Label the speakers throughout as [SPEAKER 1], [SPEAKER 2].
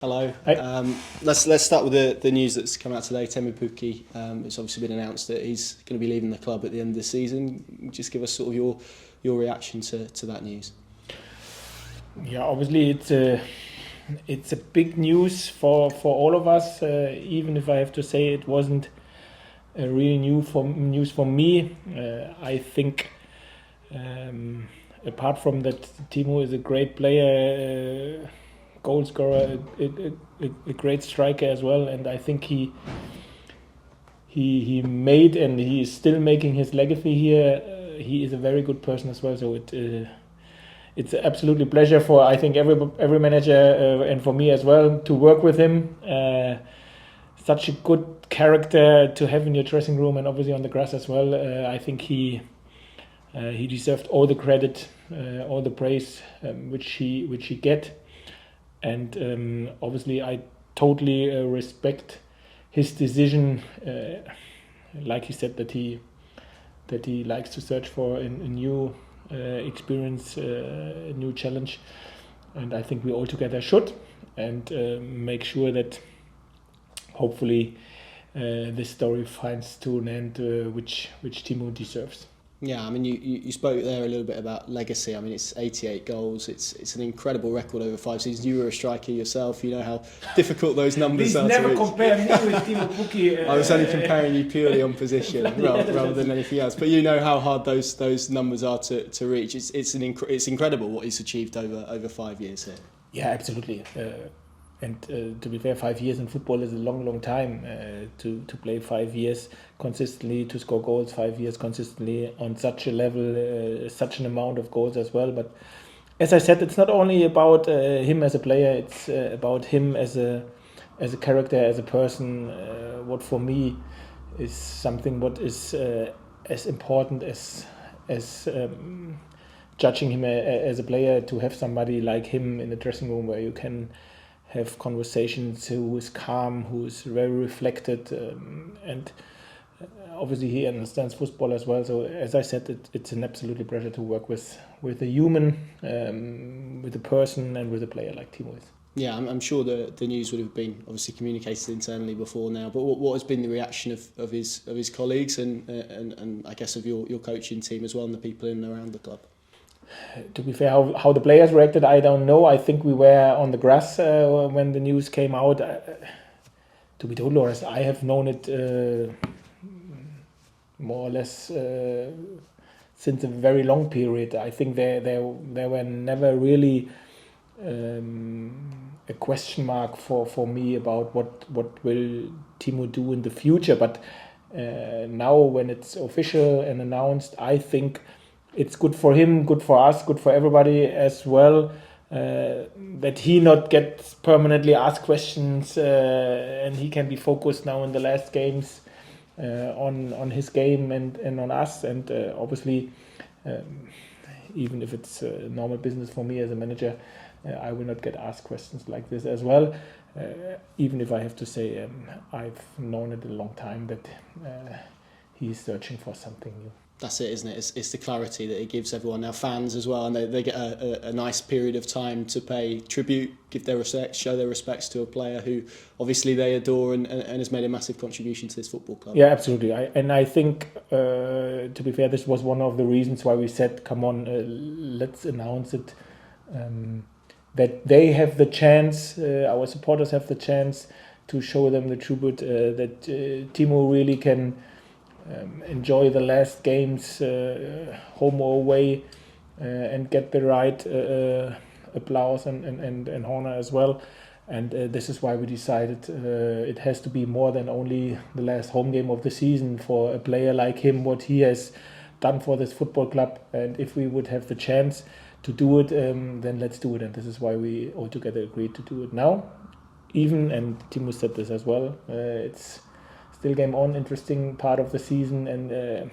[SPEAKER 1] Hello.
[SPEAKER 2] Hi.
[SPEAKER 1] Let's start with the news that's come out today. Teemu Pukki, it's obviously been announced that he's going to be leaving the club at the end of the season. Just give us sort of your reaction to that news.
[SPEAKER 2] Yeah, obviously it's a big news for all of us. Even if I have to say it wasn't really news for me. I think apart from that, Teemu is a great player, goal scorer, a great striker as well, and I think he made and he is still making his legacy here. He is a very good person as well, so it's absolutely pleasure for I think every manager and for me as well to work with him. Such a good character to have in your dressing room and obviously on the grass as well. I think he deserved all the credit, all the praise which he get, and obviously I totally respect his decision. Like he said that he likes to search for a new experience, a new challenge, and I think we all together should and make sure that hopefully this story finds to an end which Teemu deserves.
[SPEAKER 1] Yeah, I mean, you spoke there a little bit about legacy. I mean, it's 88 goals. It's an incredible record over 5 seasons. You were a striker yourself. You know how difficult those numbers are.
[SPEAKER 2] Please never compare me with Teemu Pukki.
[SPEAKER 1] I was only comparing you purely on position rather than anything else. But you know how hard those numbers are to reach. It's incredible what he's achieved over 5 years here.
[SPEAKER 2] Yeah, absolutely. And to be fair, 5 years in football is a long time to play 5 years consistently, to score goals 5 years consistently on such a level, such an amount of goals as well. But as I said, it's not only about him as a player, it's about him as a character, as a person. What for me is something what is as important as judging him as a player, to have somebody like him in the dressing room where you can have conversations, who is calm, who is very reflected, and obviously he understands football as well. So as I said, it's an absolutely pleasure to work with a human, with a person, and with a player like Teemu is.
[SPEAKER 1] Yeah, I'm sure the news would have been obviously communicated internally before now. But what has been the reaction of his colleagues and I guess of your coaching team as well, and the people in and around the club?
[SPEAKER 2] To be fair, how the players reacted, I don't know. I think we were on the grass when the news came out. To be totally honest, I have known it more or less since a very long period. I think there were never really a question mark for me about what will Teemu do in the future. But now when it's official and announced, I think it's good for him, good for us, good for everybody as well, that he not gets permanently asked questions and he can be focused now in the last games on his game and on us. And obviously, even if it's normal business for me as a manager, I will not get asked questions like this as well. Even if I have to say I've known it a long time that he's searching for something new.
[SPEAKER 1] That's it, isn't it? It's the clarity that it gives everyone, now fans as well, and they get a nice period of time to pay tribute, give their respect, show their respects to a player who obviously they adore and has made a massive contribution to this football club.
[SPEAKER 2] Yeah, absolutely. I think, to be fair, this was one of the reasons why we said, come on, let's announce it, that they have the chance, our supporters have the chance to show them the tribute, that Teemu really can enjoy the last games, home or away, and get the right applause and honor as well. And this is why we decided it has to be more than only the last home game of the season for a player like him, what he has done for this football club. And if we would have the chance to do it, then let's do it. And this is why we all together agreed to do it now. Even, and Teemu said this as well, it's still game on, interesting part of the season, and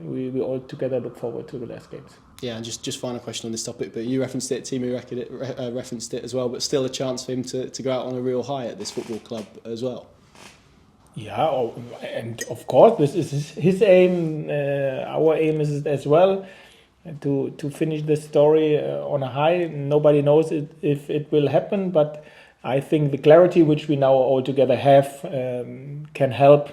[SPEAKER 2] we all together look forward to the last games.
[SPEAKER 1] Yeah, and just final question on this topic, but you referenced it, Teemu referenced it as well, but still a chance for him to go out on a real high at this football club as well.
[SPEAKER 2] Yeah, and of course this is his aim, our aim is as well, to finish the story on a high. Nobody knows if it will happen, but I think the clarity which we now all together have can help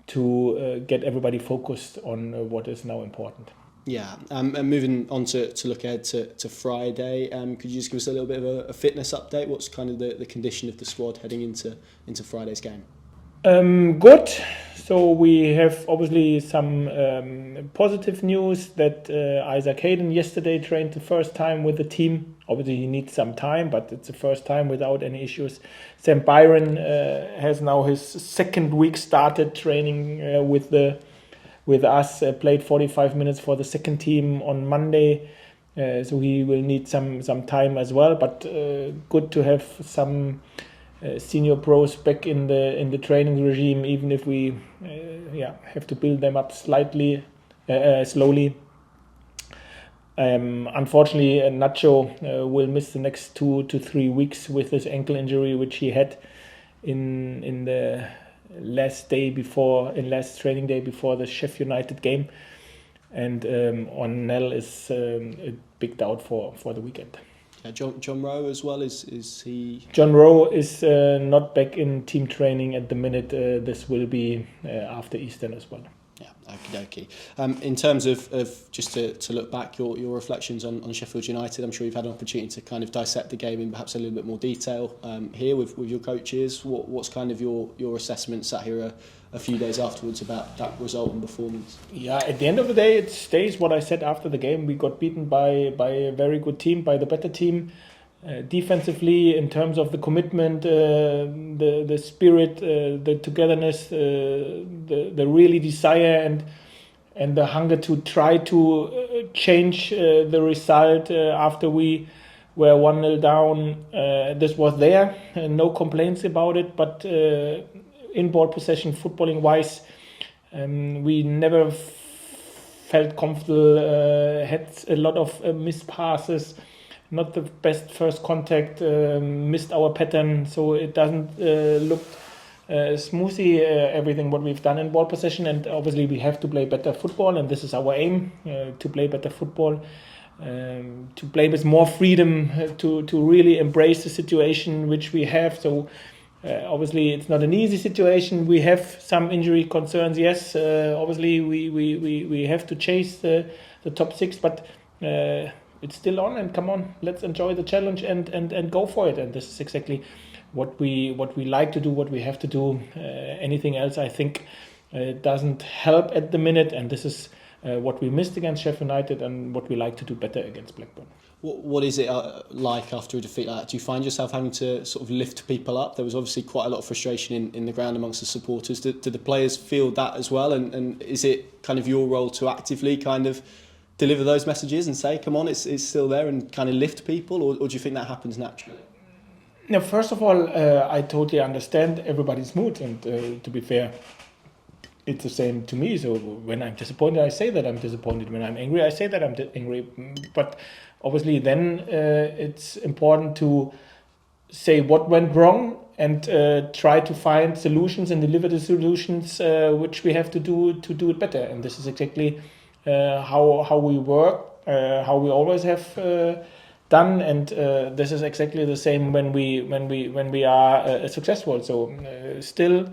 [SPEAKER 2] to get everybody focused on what is now important.
[SPEAKER 1] Yeah, and moving on to look ahead to Friday, could you just give us a little bit of a fitness update? What's kind of the condition of the squad heading into Friday's game?
[SPEAKER 2] Good. So we have obviously some positive news that Isaac Hayden yesterday trained the first time with the team. Obviously he needs some time, but it's the first time without any issues. Sam Byron has now his second week started training with us, played 45 minutes for the second team on Monday. So he will need some time as well, but good to have some senior pros back in the training regime, even if we have to build them up slowly. Unfortunately, Nacho will miss the next 2 to 3 weeks with his ankle injury, which he had in the last training day before the Sheffield United game, and Ornell is a big doubt for the weekend.
[SPEAKER 1] John Rowe as well, is he?
[SPEAKER 2] John Rowe is not back in team training at the minute. This will be after Easter as well.
[SPEAKER 1] Yeah, okie dokie. In terms of just to look back, your reflections on Sheffield United, I'm sure you've had an opportunity to kind of dissect the game in perhaps a little bit more detail here with your coaches. What's kind of your assessment sat here a few days afterwards about that result and performance? Yeah,
[SPEAKER 2] at the end of the day, it stays what I said after the game. We got beaten by a very good team, by the better team. Defensively, in terms of the commitment, the spirit, the togetherness, the really desire and the hunger to try to change the result after we were 1-0 down. This was there, no complaints about it, but in ball possession, footballing wise, we never felt comfortable, had a lot of missed passes. Not the best first contact, missed our pattern, so it doesn't look smoothly, everything what we've done in ball possession, and obviously we have to play better football, and this is our aim, to play better football, to play with more freedom, to really embrace the situation which we have. So obviously it's not an easy situation. We have some injury concerns, yes, obviously we have to chase the top 6, but it's still on, and come on, let's enjoy the challenge and go for it. And this is exactly what we like to do, what we have to do. Anything else, I think, doesn't help at the minute. And this is what we missed against Sheffield United, and what we like to do better against Blackburn.
[SPEAKER 1] What is it like after a defeat like that? Do you find yourself having to sort of lift people up? There was obviously quite a lot of frustration in the ground amongst the supporters. Do the players feel that as well? And is it kind of your role to actively kind of deliver those messages and say, come on, it's still there, and kind of lift people, or do you think that happens naturally?
[SPEAKER 2] No, first of all, I totally understand everybody's mood, and to be fair, it's the same to me. So when I'm disappointed, I say that I'm disappointed. When I'm angry, I say that I'm angry. But obviously then it's important to say what went wrong and try to find solutions and deliver the solutions which we have to do it better. And this is exactly how we work, how we always have done, and this is exactly the same when we are successful. So still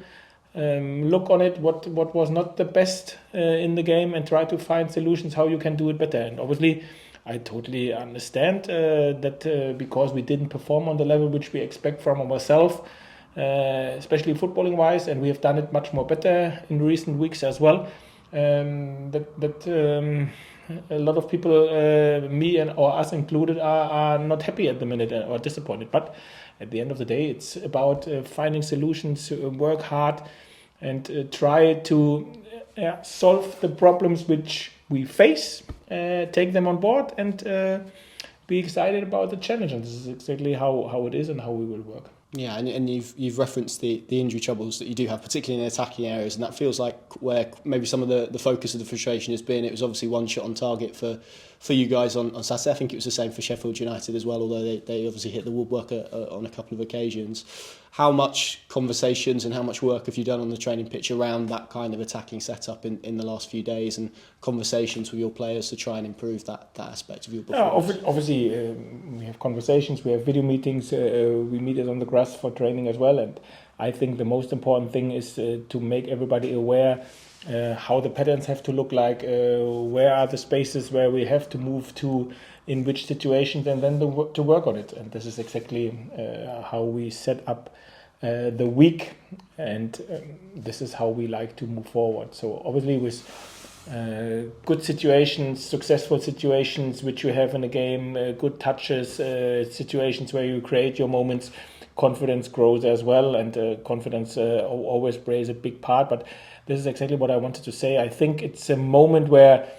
[SPEAKER 2] look on it what was not the best in the game, and try to find solutions how you can do it better. And obviously I totally understand that because we didn't perform on the level which we expect from ourselves, especially footballing wise, and we have done it much more better in recent weeks as well. That a lot of people, me or us included, are not happy at the minute or disappointed. But at the end of the day, it's about finding solutions, work hard, and try to solve the problems which we face, take them on board, and be excited about the challenge. And this is exactly how it is and how we will work.
[SPEAKER 1] Yeah, and you've referenced the injury troubles that you do have, particularly in the attacking areas, and that feels like where maybe some of the focus of the frustration has been. It was obviously one shot on target for you guys on Saturday. I think it was the same for Sheffield United as well, although they obviously hit the woodwork on a couple of occasions. how much conversations and how much work have you done on the training pitch around that kind of attacking setup in the last few days, and conversations with your players to try and improve that aspect of your performance?
[SPEAKER 2] Obviously, we have conversations, we have video meetings, we meet it on the grass for training as well. And I think the most important thing is to make everybody aware how the patterns have to look like, where are the spaces where we have to move to, in which situations, and then to work on it. And this is exactly how we set up the week, and this is how we like to move forward. So obviously with good situations, successful situations which you have in a game, good touches, situations where you create your moments, confidence grows as well, and confidence always plays a big part. But this is exactly what I wanted to say. I think it's a moment where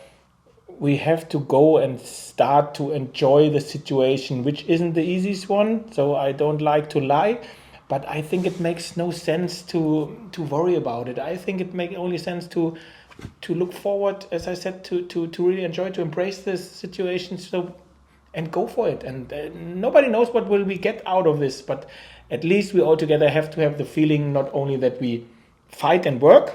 [SPEAKER 2] we have to go and start to enjoy the situation, which isn't the easiest one. So I don't like to lie, but I think it makes no sense to worry about it. I think it makes only sense to look forward, as I said, to really enjoy, to embrace this situation, so and go for it. And nobody knows what will we get out of this, but at least we all together have to have the feeling not only that we fight and work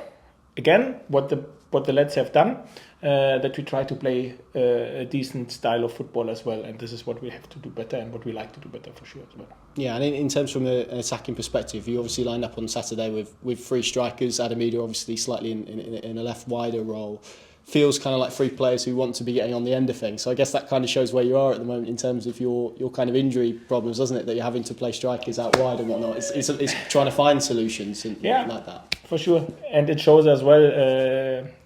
[SPEAKER 2] again, what the lads have done, that we try to play a decent style of football as well. And this is what we have to do better, and what we like to do better for sure as well.
[SPEAKER 1] Yeah, and in terms from an attacking perspective, you obviously lined up on Saturday with three strikers. Adamida obviously slightly in a left wider role. Feels kind of like three players who want to be getting on the end of things. So I guess that kind of shows where you are at the moment in terms of your kind of injury problems, doesn't it? That you're having to play strikers out wide and whatnot. It's trying to find solutions and like that.
[SPEAKER 2] For sure. And it shows as well,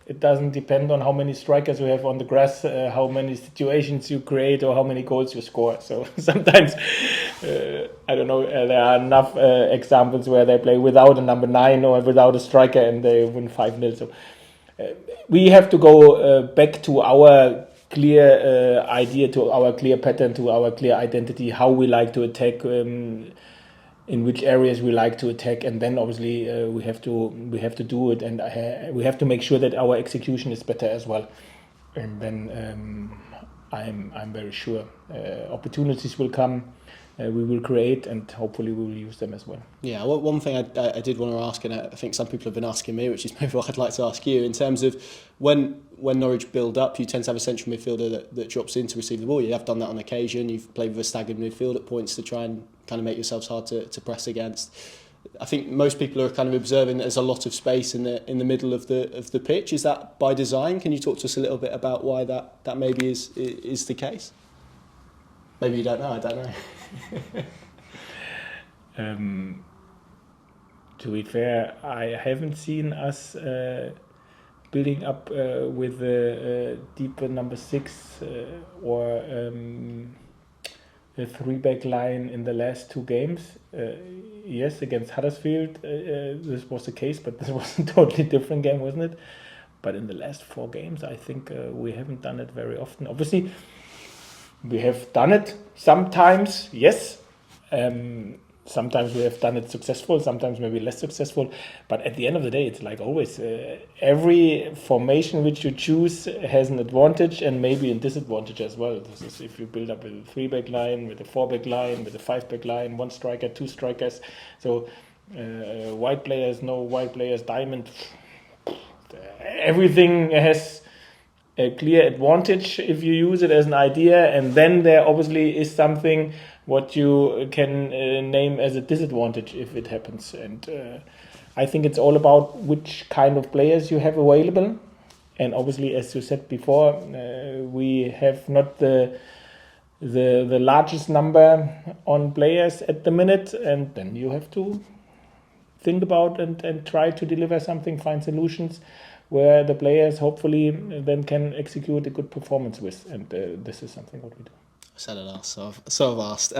[SPEAKER 2] it doesn't depend on how many strikers you have on the grass, how many situations you create, or how many goals you score. So sometimes, I don't know, there are enough examples where they play without a number 9 or without a striker and they win 5-0. So we have to go back to our clear idea, to our clear pattern, to our clear identity, how we like to attack, in which areas we like to attack, and then obviously we have to do it, and we have to make sure that our execution is better as well. And then I'm very sure opportunities will come. We will create, and hopefully we will use them as well.
[SPEAKER 1] Yeah, well, one thing I did want to ask, and I think some people have been asking me, which is maybe what I'd like to ask you, in terms of when Norwich build up, you tend to have a central midfielder that drops in to receive the ball. You have done that on occasion. You've played with a staggered midfield at points to try and kind of make yourselves hard to press against. I think most people are kind of observing that there's a lot of space in the middle of the pitch. Is that by design? Can you talk to us a little bit about why that maybe is the case? Maybe you don't know. I don't know.
[SPEAKER 2] To be fair, I haven't seen us building up with a deeper number 6 or a 3-back line in the last 2 games. Yes, against Huddersfield this was the case, but this was a totally different game, wasn't it? But in the last 4 games, I think we haven't done it very often. Obviously, we have done it sometimes, yes. Sometimes we have done it successful, sometimes maybe less successful. But at the end of the day, it's like always, every formation which you choose has an advantage and maybe a disadvantage as well. This is if you build up with a 3-back line, with a 4-back line, with a 5-back line, 1 striker, 2 strikers. So wide players, no wide players, diamond. Everything has a clear advantage if you use it as an idea, and then there obviously is something what you can name as a disadvantage if it happens. And I think it's all about which kind of players you have available. And obviously, as you said before, we have not the largest number on players at the minute, and then you have to think about and try to deliver something, find solutions where the players hopefully then can execute a good performance with, and this is something what we do.
[SPEAKER 1] I said I'd ask, so I've asked.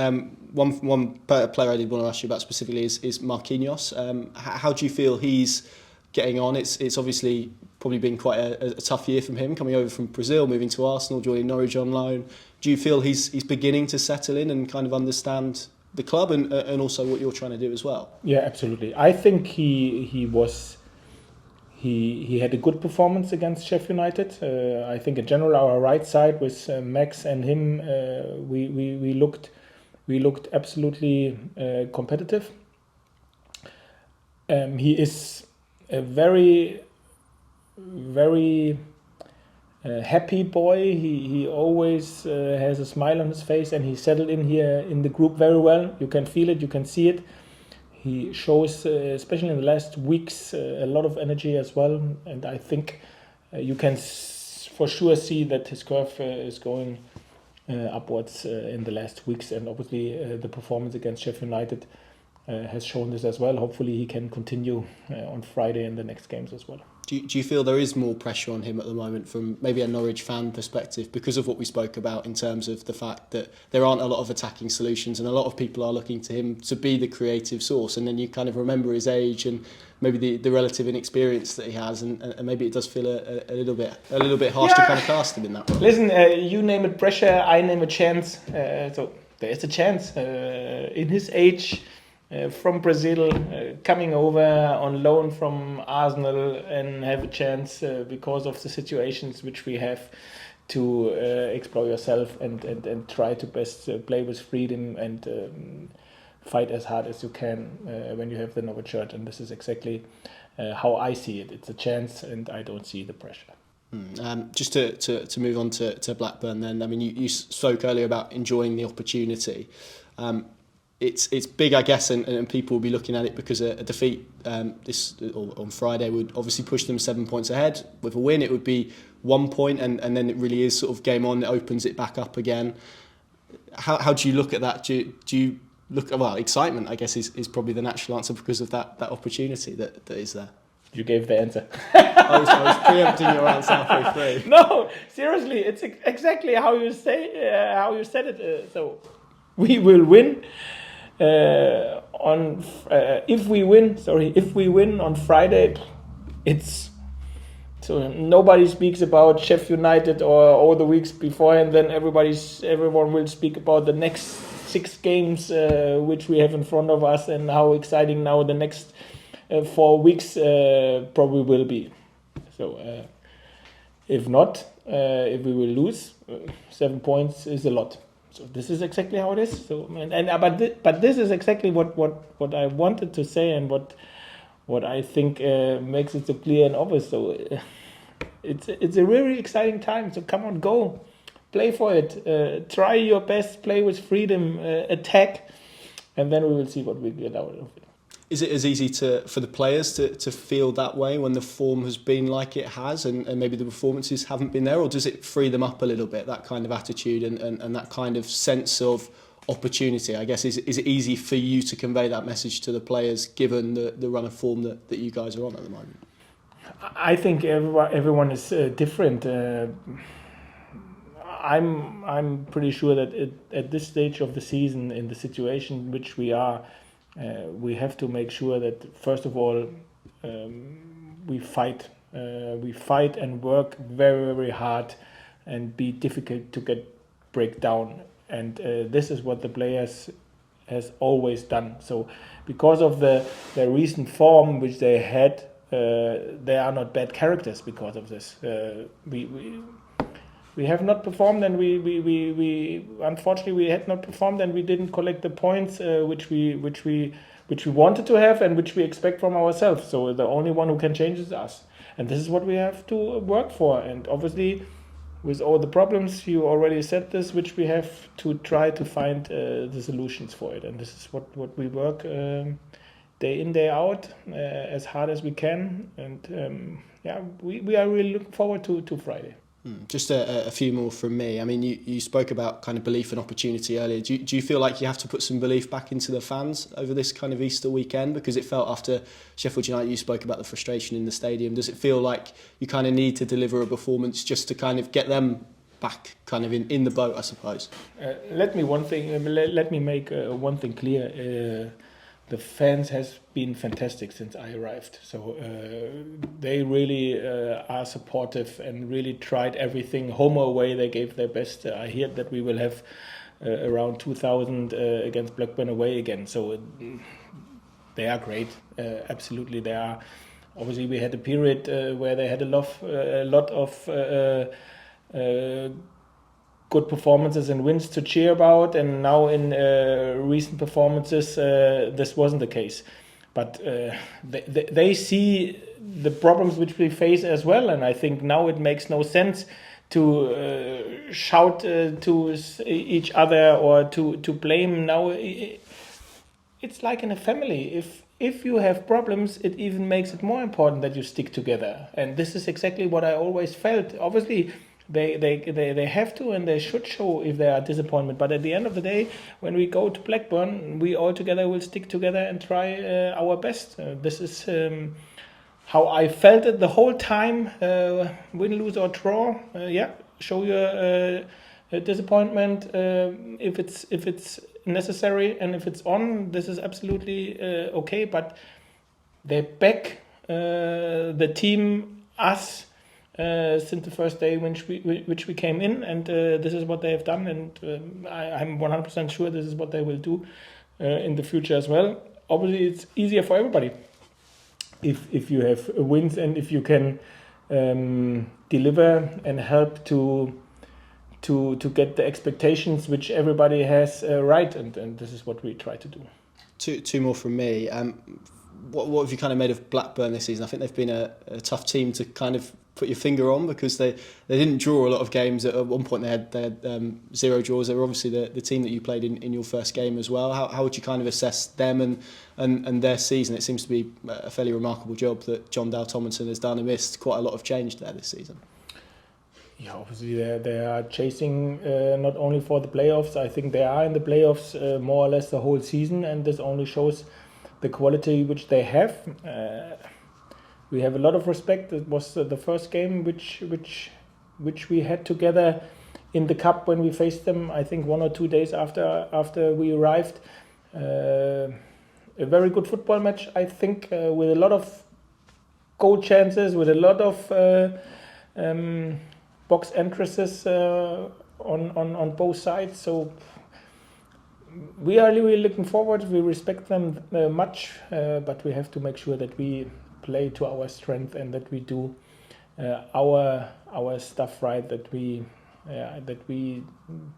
[SPEAKER 1] One player I did want to ask you about specifically is Marquinhos. How do you feel he's getting on? It's obviously probably been quite a tough year from him, coming over from Brazil, moving to Arsenal, joining Norwich on loan. Do you feel he's beginning to settle in and kind of understand the club and also what you're trying to do as well?
[SPEAKER 2] Yeah, absolutely. I think he had a good performance against Sheffield United. I think in general our right side with Max and him, we looked absolutely competitive. He is a very, very happy boy. He always has a smile on his face, and he settled in here in the group very well. You can feel it, you can see it. He shows, especially in the last weeks, a lot of energy as well. And I think you can for sure see that his curve is going upwards in the last weeks. And obviously the performance against Sheffield United has shown this as well. Hopefully he can continue on Friday in the next games as well.
[SPEAKER 1] Do you feel there is more pressure on him at the moment from maybe a Norwich fan perspective because of what we spoke about in terms of the fact that there aren't a lot of attacking solutions and a lot of people are looking to him to be the creative source, and then you kind of remember his age and maybe the relative inexperience that he has, and maybe it does feel a little bit harsh to kind of cast him in that role.
[SPEAKER 2] Listen, you name it pressure, I name it chance. So there is a chance in his age. From Brazil, coming over on loan from Arsenal, and have a chance because of the situations which we have to explore yourself and try to best play with freedom and fight as hard as you can when you have the Norwich shirt. And this is exactly how I see it. It's a chance, and I don't see the pressure.
[SPEAKER 1] Just to move on to Blackburn then, I mean, you spoke earlier about enjoying the opportunity. It's big, I guess, and people will be looking at it because a defeat on Friday would obviously push them 7 points ahead. With a win, it would be 1 point, and then it really is sort of game on. It opens it back up again. How do you look at that? Do you look, well, excitement, I guess, is probably the natural answer because of that opportunity that is there.
[SPEAKER 2] You gave the answer.
[SPEAKER 1] I was preempting your answer halfway through.
[SPEAKER 2] No, seriously, it's exactly how you said it. So we will win. If we win on Friday, it's so nobody speaks about Sheffield United or all the weeks before, and then everyone will speak about the next 6 games which we have in front of us and how exciting now the next 4 weeks probably will be. So if not, if we will lose, 7 points is a lot. So this is exactly how it is. So but this is exactly what I wanted to say, and what I think makes it so clear and obvious. So it's a really exciting time. So come on, go, play for it. Try your best, play with freedom, attack, and then we will see what we get out of it.
[SPEAKER 1] Is it as easy for the players to feel that way when the form has been like it has and maybe the performances haven't been there, or does it free them up a little bit, that kind of attitude and that kind of sense of opportunity? I guess, is it easy for you to convey that message to the players given the run of form that you guys are on at the moment?
[SPEAKER 2] I think everyone is different. I'm pretty sure that at this stage of the season, in the situation which we are, we have to make sure that first of all we fight and work very, very hard and be difficult to break down. And this is what the players has always done. So because of the recent form which they had, they are not bad characters because of this. We have not performed, and we unfortunately we had not performed, and we didn't collect the points which we wanted to have and which we expect from ourselves. So the only one who can change is us, and this is what we have to work for. And obviously, with all the problems, you already said this, which we have to try to find the solutions for it. And this is what we work day in, day out, as hard as we can. And we are really looking forward to Friday.
[SPEAKER 1] Just a few more from me. I mean, you spoke about kind of belief and opportunity earlier. Do you feel like you have to put some belief back into the fans over this kind of Easter weekend? Because it felt after Sheffield United, you spoke about the frustration in the stadium. Does it feel like you kind of need to deliver a performance just to kind of get them back kind of in the boat, I suppose?
[SPEAKER 2] Let me make one thing clear. The fans has been fantastic since I arrived. So they really are supportive and really tried everything. Home or away, they gave their best. I hear that we will have around 2,000 against Blackburn away again. So they are great. Absolutely, they are. Obviously, we had a period where they had a lot of good performances and wins to cheer about, and now in recent performances this wasn't the case. but they see the problems which we face as well, and I think now it makes no sense to shout to each other or to blame. Now it's like in a family. If you have problems, it even makes it more important that you stick together. And this is exactly what I always felt. Obviously, they have to and they should show if they are disappointment. But at the end of the day, when we go to Blackburn, we all together will stick together and try our best. This is how I felt it the whole time. Win, lose or draw. Show your disappointment if it's necessary, and if it's on, this is absolutely okay. But they back the team, us, since the first day which we came in, and this is what they have done, and I'm 100% sure this is what they will do in the future as well. Obviously, it's easier for everybody if you have wins and if you can deliver and help to get the expectations which everybody has right, and this is what we try to do.
[SPEAKER 1] Two more from me. What have you kind of made of Blackburn this season? I think they've been a tough team to kind of put your finger on, because they didn't draw a lot of games. At one point they had 0 draws. They were obviously the team that you played in your first game as well. How would you kind of assess them and their season? It seems to be a fairly remarkable job that John Dale Tomlinson has done, amidst quite a lot of change there this season.
[SPEAKER 2] Yeah, obviously they are chasing not only for the playoffs. I think they are in the playoffs more or less the whole season, and this only shows the quality which they have. We have a lot of respect. It was the first game which we had together in the cup when we faced them. I think 1 or 2 days after we arrived. A very good football match, I think, with a lot of goal chances, with a lot of box entrances on both sides. So we are really looking forward. We respect them much, but we have to make sure that we play to our strength and that we do our stuff right. That we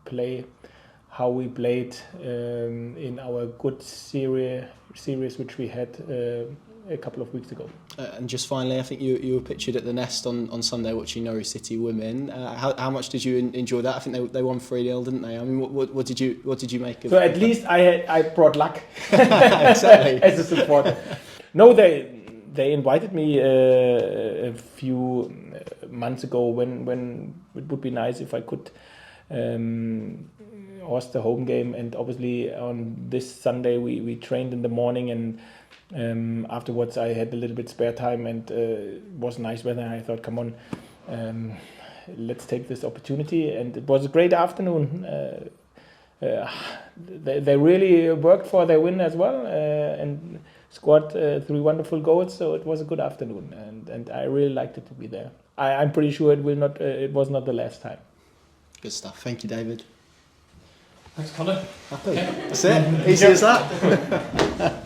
[SPEAKER 2] play how we played in our good series which we had a couple of weeks ago.
[SPEAKER 1] And just finally, I think you were pictured at the Nest on Sunday watching Norwich City women. How much did you enjoy that? I think they won 3-0, didn't they? I mean, what did you make of?
[SPEAKER 2] So at least I brought luck.
[SPEAKER 1] Exactly.
[SPEAKER 2] As a supporter. No, they invited me a few months ago when it would be nice if I could host the home game, and obviously on this Sunday we trained in the morning, and afterwards I had a little bit spare time, and it was nice weather. I thought, come on, let's take this opportunity, and it was a great afternoon. They really worked for their win as well, and scored 3 wonderful goals. So it was a good afternoon, and I really liked it to be there. I'm pretty sure it was not the last time.
[SPEAKER 1] Good stuff. Thank you, David.
[SPEAKER 3] Thanks, Connor.
[SPEAKER 1] Happy. That's it. Easy as that.